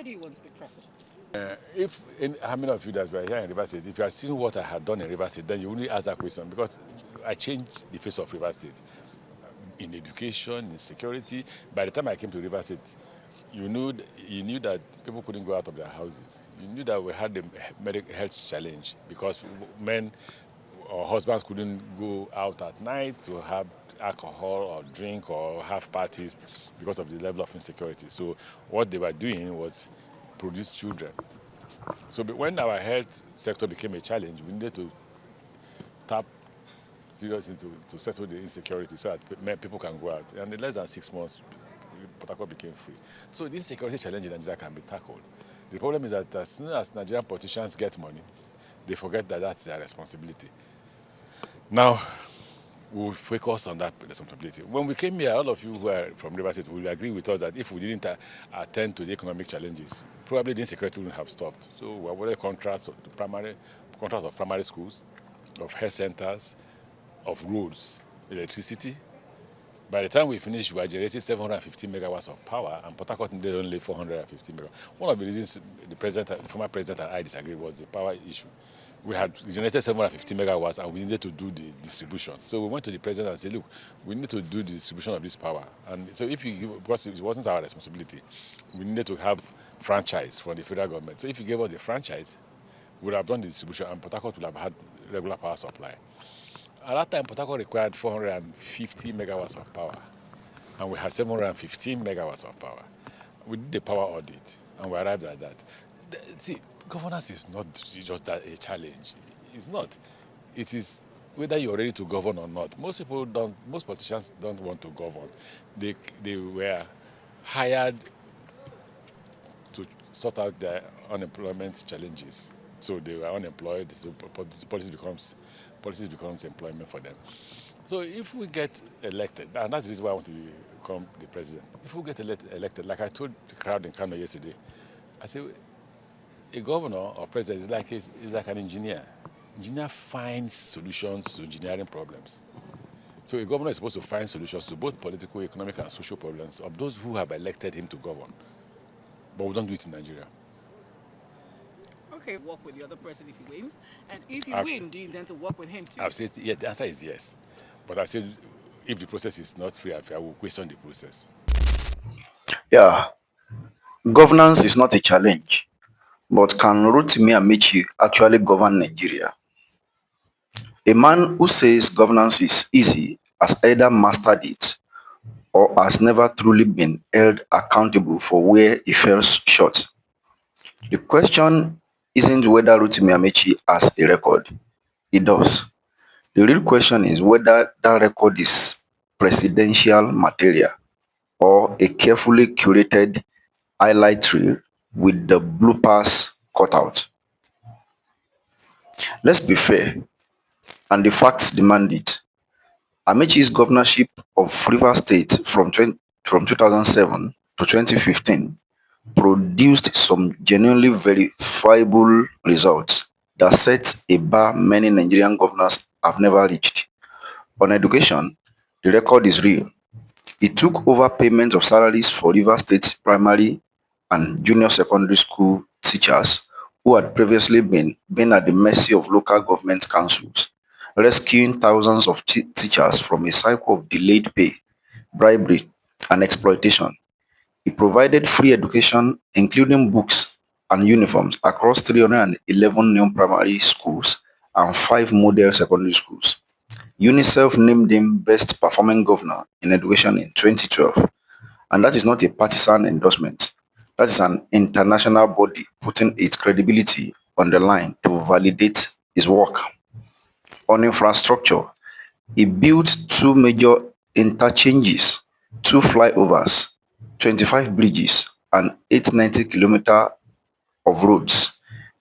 do you want to be president? How many of you that were here in River State, if you had seen what I had done in River State, then you wouldn't ask that question because I changed the face of River State in education, in security. By the time I came to River State, you knew that people couldn't go out of their houses. You knew that we had a medical health challenge because men or husbands couldn't go out at night to have alcohol or drink or have parties because of the level of insecurity. So what they were doing was produce children. So when our health sector became a challenge, we needed to tap seriously to settle the insecurity so that people can go out. And in less than 6 months, Port Harcourt became free. So the insecurity challenge in Nigeria can be tackled. The problem is that as soon as Nigerian politicians get money, they forget that that's their responsibility. Now, we'll focus on that responsibility. When we came here, all of you who are from River State will agree with us that if we didn't attend to the economic challenges, probably the insecurity wouldn't have stopped. So we awarded contracts of primary schools, of health centers, of roads, electricity. By the time we finished, we had generated 750 megawatts of power, and Port Harcourt needed only 450 megawatts. One of the reasons the former president and I disagreed was the power issue. We had generated 750 megawatts and we needed to do the distribution. So we went to the president and said, look, we need to do the distribution of this power. And so because it wasn't our responsibility, we needed to have franchise from the federal government. So if you gave us the franchise, we would have done the distribution and Port Harcourt would have had regular power supply. At that time, Port Harcourt required 450 megawatts of power, and we had 715 megawatts of power. We did the power audit, and we arrived at that. See, governance is not just that a challenge. It's not. It is whether you're ready to govern or not. Most politicians don't want to govern. They were hired to sort out their unemployment challenges. So they were unemployed, so politics becomes employment for them. So if we get elected, and that's the reason why I want to become the president. If we get elected, like I told the crowd in Kano yesterday, I said, a governor or president is like an engineer. Engineer finds solutions to engineering problems. So a governor is supposed to find solutions to both political, economic, and social problems of those who have elected him to govern. But we don't do it in Nigeria. Okay, work with the other person if he wins. And if you win, do you intend to work with him too? I've said, yeah, the answer is yes. But I said, if the process is not free and fair, I will question the process. Yeah, governance is not a challenge, but can Rotimi Amaechi actually govern Nigeria? A man who says governance is easy has either mastered it or has never truly been held accountable for where he fell short. The question isn't whether Rotimi Amaechi has a record. He does. The real question is whether that record is presidential material or a carefully curated highlight reel with the bloopers cut out. Let's be fair, and the facts demand it. Amaechi's governorship of Rivers State from 2007 to 2015 produced some genuinely verifiable results that set a bar many Nigerian governors have never reached. On education, the record is real. He took over payment of salaries for Rivers State primary and junior secondary school teachers who had previously been at the mercy of local government councils, rescuing thousands of teachers from a cycle of delayed pay, bribery, and exploitation. He provided free education, including books and uniforms, across 311 new primary schools and 5 model secondary schools. UNICEF named him Best Performing Governor in Education in 2012. And that is not a partisan endorsement. That is an international body putting its credibility on the line to validate his work. On infrastructure, he built 2 major interchanges, 2 flyovers, 25 bridges, and 890 kilometers of roads.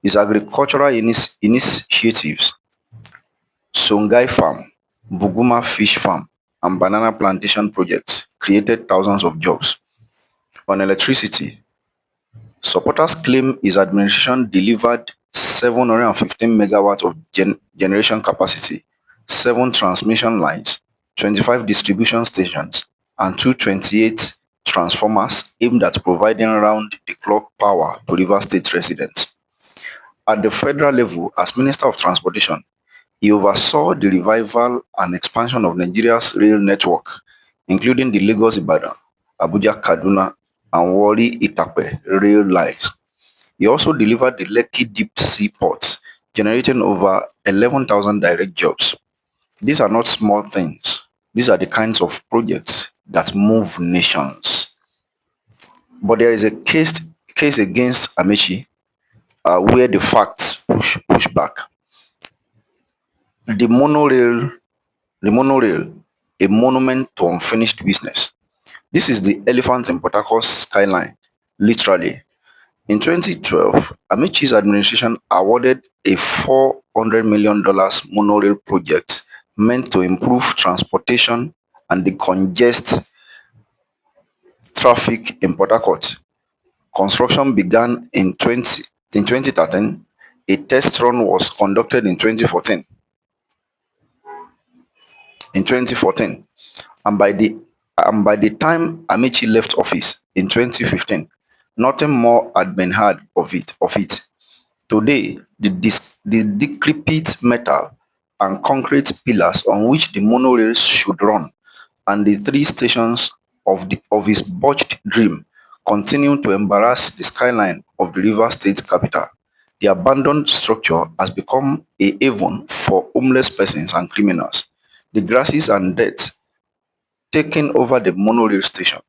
His agricultural initiatives, Songhai Farm, Buguma Fish Farm, and banana plantation projects created thousands of jobs. On electricity, supporters claim his administration delivered 715 megawatts of generation capacity, 7 transmission lines, 25 distribution stations, and 228 transformers aimed at providing round-the-clock power to Rivers State residents. At the federal level, as Minister of Transportation, he oversaw the revival and expansion of Nigeria's rail network, including the Lagos-Ibadan, Abuja-Kaduna, and Warri-Itakpe rail lines. He also delivered the Lekki Deep Sea Port, generating over 11,000 direct jobs. These are not small things. These are the kinds of projects that move nations. But there is a case against Amaechi where the facts push back. The monorail, the monorail, a monument to unfinished business. This is the elephant in Port Harcourt's skyline, literally. In 2012, Amaechi's administration awarded a $400 million monorail project meant to improve transportation and decongest traffic in Port Harcourt. Construction began in 2013. A test run was conducted in 2014. And by the time Amaechi left office in 2015, nothing more had been heard of it. Today, the decrepit metal and concrete pillars on which the monorails should run and the three stations of his botched dream continue to embarrass the skyline of the River State capital. The abandoned structure has become a haven for homeless persons and criminals. The grasses and dirt taking over the monorail station.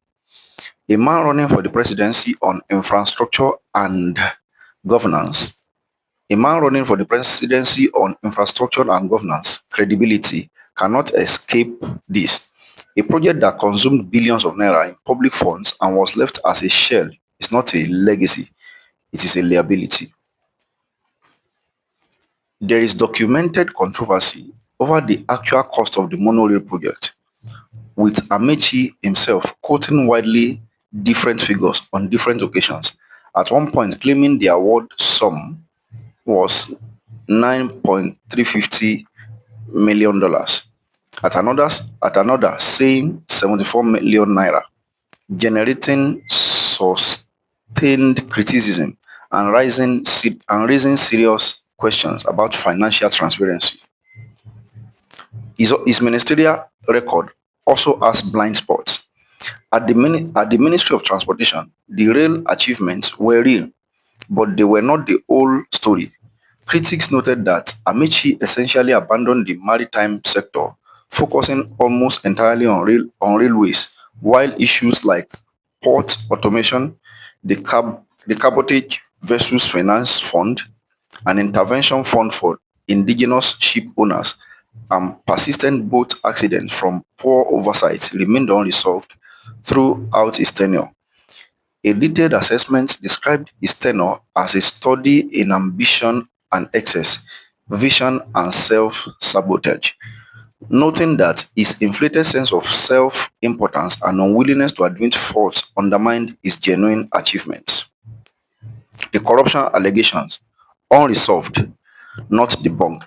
A man running for the presidency on infrastructure and governance. A man running for the presidency on infrastructure and governance credibility cannot escape this. A project that consumed billions of naira in public funds and was left as a shell is not a legacy, it is a liability. There is documented controversy over the actual cost of the monorail project, with Amaechi himself quoting widely different figures on different occasions, at one point claiming the award sum was $9.350 million. At another saying 74 million naira, generating sustained criticism and raising serious questions about financial transparency. His ministerial record also has blind spots. At the Ministry of Transportation, the rail achievements were real, but they were not the whole story. Critics noted that Amaechi essentially abandoned the maritime sector, focusing almost entirely on railways, while issues like port automation, the cabotage vessels finance fund, an intervention fund for indigenous ship owners, and persistent boat accidents from poor oversight remained unresolved throughout his tenure. A detailed assessment described his tenure as a study in ambition and excess, vision and self-sabotage, noting that his inflated sense of self-importance and unwillingness to admit fault undermined his genuine achievements. The corruption allegations, unresolved, not debunked.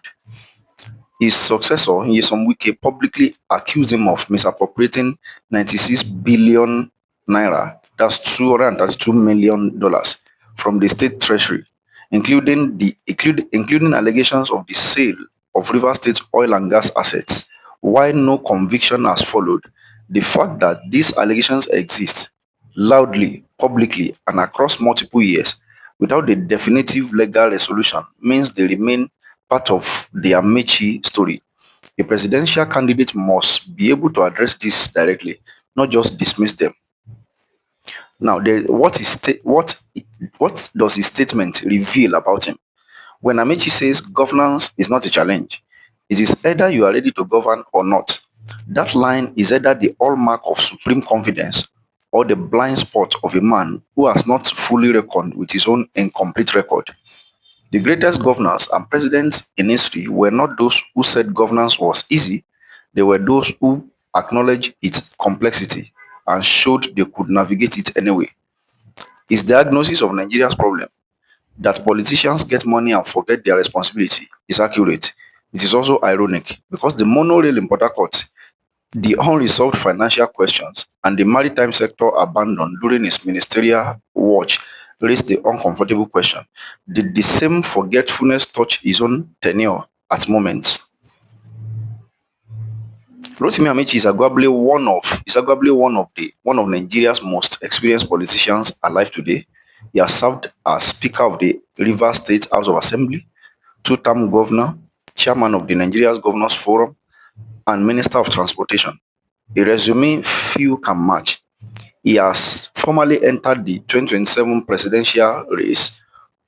His successor, Nyesom Wike, publicly accused him of misappropriating 96 billion naira, that's $232 million, from the state treasury, including allegations of the sale of River State oil and gas assets. While no conviction has followed, the fact that these allegations exist loudly, publicly, and across multiple years without a definitive legal resolution means they remain part of the Amaechi story. A presidential candidate must be able to address this directly, not just dismiss them. Now, what does his statement reveal about him? When Amaechi says governance is not a challenge, it is either you are ready to govern or not. That line is either the hallmark of supreme confidence or the blind spot of a man who has not fully reckoned with his own incomplete record. The greatest governors and presidents in history were not those who said governance was easy, they were those who acknowledged its complexity and showed they could navigate it anyway. His diagnosis of Nigeria's problem, that politicians get money and forget their responsibility, is accurate. It is also ironic because the monorail in Port Harcourt the unresolved financial questions, and the maritime sector abandoned during his ministerial watch raised the uncomfortable question: did the same forgetfulness touch his own tenure at moments? Rotimi Amaechi is one of Nigeria's most experienced politicians alive today. He has served as Speaker of the Rivers State House of Assembly, two-term governor, chairman of the Nigeria's Governors Forum, and Minister of Transportation. A resume few can match. He has formally entered the 2027 presidential race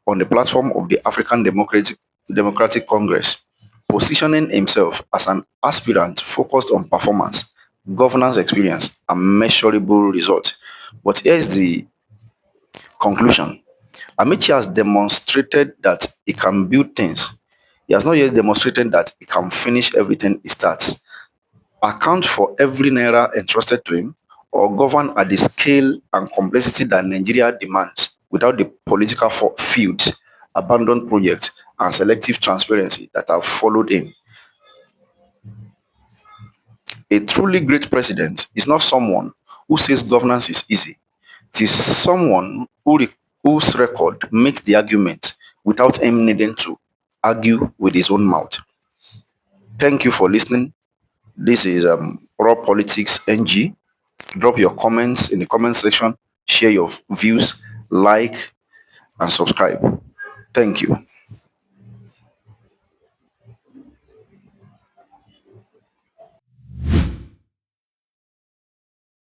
on the platform of the African Democratic Congress, positioning himself as an aspirant focused on performance, governance experience, and measurable results. But here's the conclusion. Amaechi has demonstrated that he can build things. He has not yet demonstrated that he can finish everything he starts, account for every naira entrusted to him, or govern at the scale and complexity that Nigeria demands without the political fields, abandoned projects, and selective transparency that have followed in. A truly great president is not someone who says governance is easy. It is someone whose record makes the argument without him needing to argue with his own mouth. Thank you for listening. This is Raw Politics NG. Drop your comments in the comment section, share your views, like, and subscribe. Thank you.